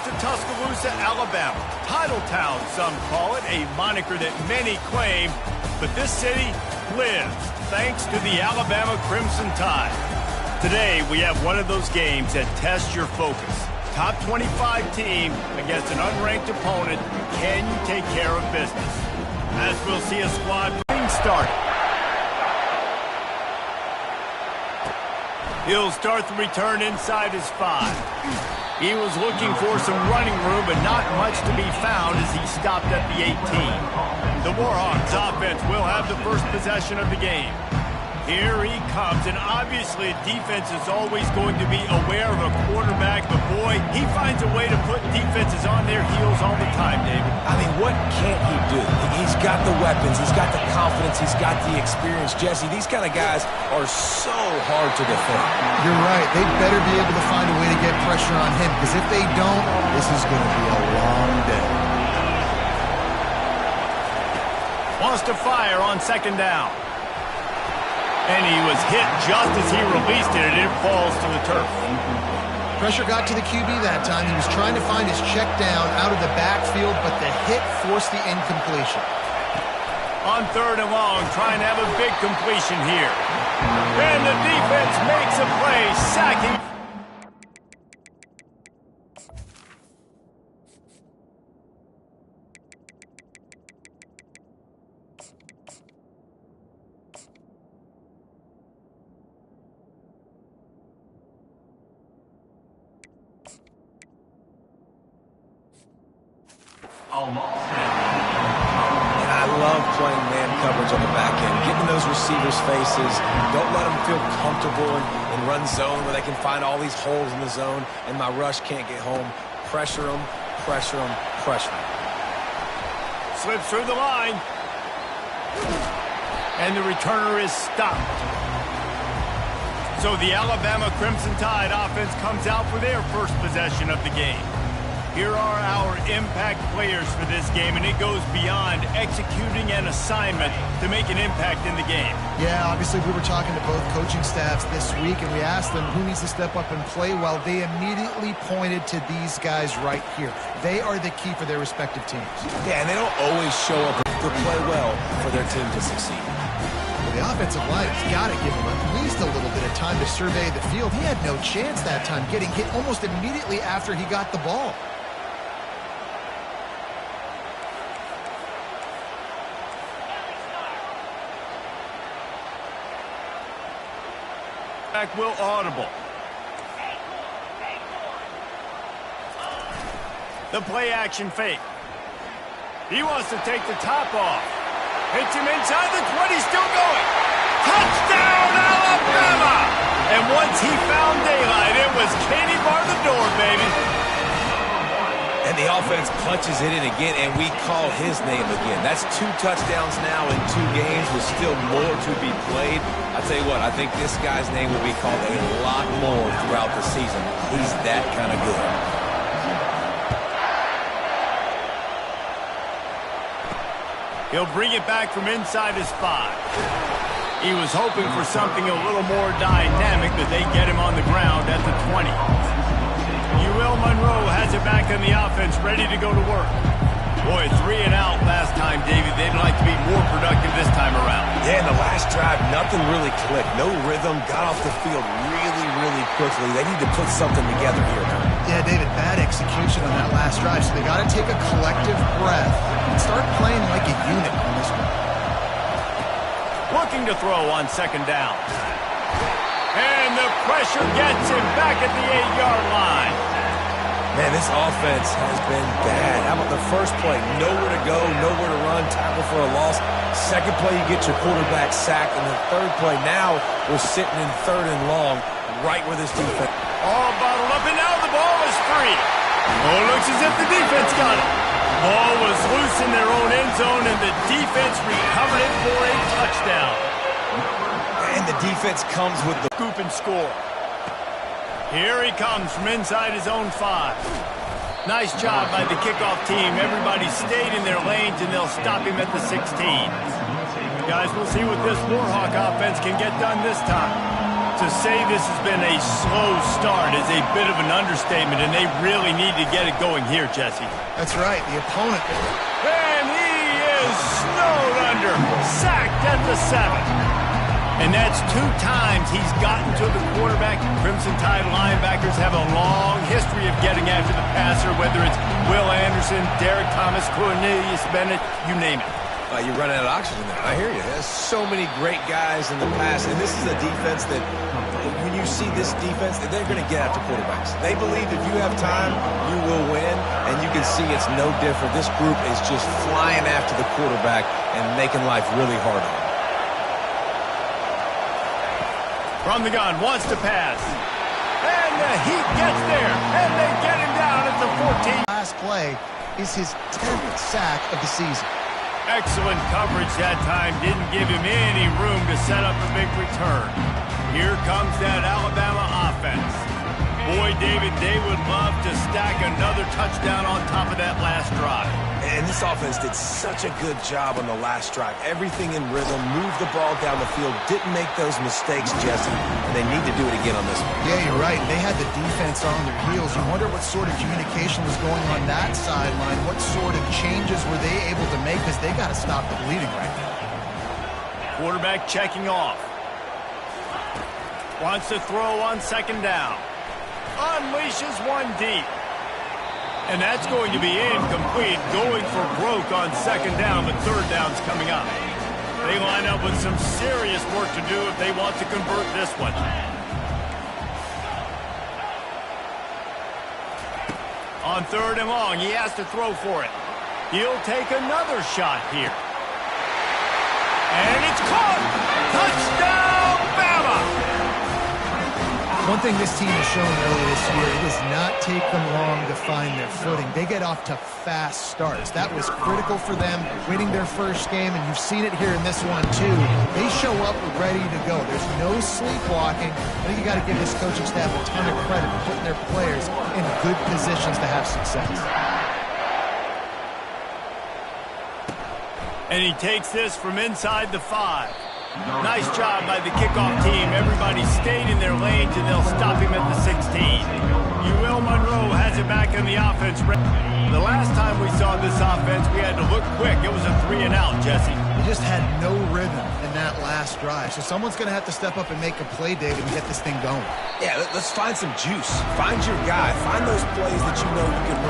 to Tuscaloosa, Alabama. Titletown, some call it, a moniker that many claim, but this city lives thanks to the Alabama Crimson Tide. Today, we have one of those games that tests your focus. Top 25 team against an unranked opponent. Can you take care of business? As we'll see a squad getting started. He'll start the return inside his 5. He was looking for some running room, but not much to be found as he stopped at the 18. The Warhawks offense will have the first possession of the game. Here he comes, and obviously defense is always going to be aware of a quarterback, but boy, he finds a way to put defenses on their heels all the time, David. I mean, what can't he do? He's got the weapons, he's got the confidence, he's got the experience. Jesse, these kind of guys are so hard to defend. You're right. They better be able to find a way to get pressure on him, because if they don't, this is going to be a long day. Wants to fire on second down. And he was hit just as he released it, and it falls to the turf. Pressure got to the QB that time. He was trying to find his check down out of the backfield, but the hit forced the incompletion. On third and long, trying to have a big completion here. And the defense makes a play, sacking. And I love playing man coverage on the back end, getting those receivers' faces. Don't let them feel comfortable in run zone where they can find all these holes in the zone and my rush can't get home. Pressure them, pressure them, pressure them. Slips through the line. And the returner is stopped. So the Alabama Crimson Tide offense comes out for their first possession of the game. Here are our impact players for this game, and it goes beyond executing an assignment to make an impact in the game. Yeah, obviously we were talking to both coaching staffs this week, and we asked them who needs to step up and play well. They immediately pointed to these guys right here. They are the key for their respective teams. Yeah, and they don't always show up to play well for their team to succeed. Well, the offensive line's got to give him at least a little bit of time to survey the field. He had no chance that time, getting hit almost immediately after he got the ball. Will audible. The play action fake. He wants to take the top off. Hits him inside the 20, still going. Touchdown, Alabama! And once he found daylight, it was Katie bar the door, baby. And the offense punches it in again, and we call his name again. That's 2 touchdowns now in 2 games with still more to be played. I tell you what, I think this guy's name will be called a lot more throughout the season. He's that kind of good. He'll bring it back from inside his 5. He was hoping for something a little more dynamic, but they get him on the ground at the 20. Will Monroe has it back on the offense, ready to go to work. Boy, 3 and out last time, David. They'd like to be more productive this time around. Yeah, in the last drive, nothing really clicked. No rhythm, got off the field really, really quickly. They need to put something together here. Yeah, David, bad execution on that last drive, so they got to take a collective breath and start playing like a unit on this one. Looking to throw on second down. And the pressure gets him back at the 8-yard line. Man, this offense has been bad. How about the first play? Nowhere to go, nowhere to run, tackle for a loss. Second play, you get your quarterback sacked. And the third play, now we're sitting in 3rd and long, right where this defense. All bottled up, and now the ball is free. Oh, it looks as if the defense got it. Ball was loose in their own end zone, and the defense recovered it for a touchdown. And the defense comes with the scoop and score. Here he comes from inside his own 5. Nice job by the kickoff team. Everybody stayed in their lanes, and they'll stop him at the 16. Guys, we'll see what this Warhawk offense can get done this time. To say this has been a slow start is a bit of an understatement, and they really need to get it going here, Jesse. That's right. The opponent. And he is snowed under, sacked at the 7. And that's 2 times he's gotten to the quarterback. Crimson Tide linebackers have a long history of getting after the passer, whether it's Will Anderson, Derek Thomas, Cornelius Bennett, you name it. You're running out of oxygen there. I hear you. There's so many great guys in the past, and this is a defense that, when you see this defense, they're going to get after quarterbacks. They believe if you have time, you will win, and you can see it's no different. This group is just flying after the quarterback and making life really hard on him. From the gun, wants to pass. And he gets there, and they get him down at the 14. Last play is his 10th sack of the season. Excellent coverage that time. Didn't give him any room to set up a big return. Here comes that Alabama offense. Boy, David, they would love to stack another touchdown on top of that last drive. And this offense did such a good job on the last drive. Everything in rhythm, moved the ball down the field, didn't make those mistakes, Jesse. And they need to do it again on this one. Yeah, you're right. They had the defense on their heels. You wonder what sort of communication was going on that sideline. What sort of changes were they able to make, because they got to stop the bleeding right now. Quarterback checking off. Wants to throw on 2nd down. Unleashes one deep. And that's going to be incomplete. Going for broke on 2nd down, but 3rd down's coming up. They line up with some serious work to do if they want to convert this one. On 3rd and long, he has to throw for it. He'll take another shot here. And it's caught! Touchdown, Bama! One thing this team has shown earlier this year, it does not take them long to find their footing. They get off to fast starts. That was critical for them, winning their first game, and you've seen it here in this one too. They show up ready to go. There's no sleepwalking. I think you got to give this coaching staff a ton of credit for putting their players in good positions to have success. And he takes this from inside the 5. Nice job by the kickoff team. Everybody stayed in their lanes, and they'll stop him at the 16. Will Monroe has it back in the offense. The last time we saw this offense, we had to look quick. It was a 3-and-out, Jesse. They just had no rhythm in that last drive. So someone's going to have to step up and make a play, David, and get this thing going. Yeah, let's find some juice. Find your guy. Find those plays that you know you can run.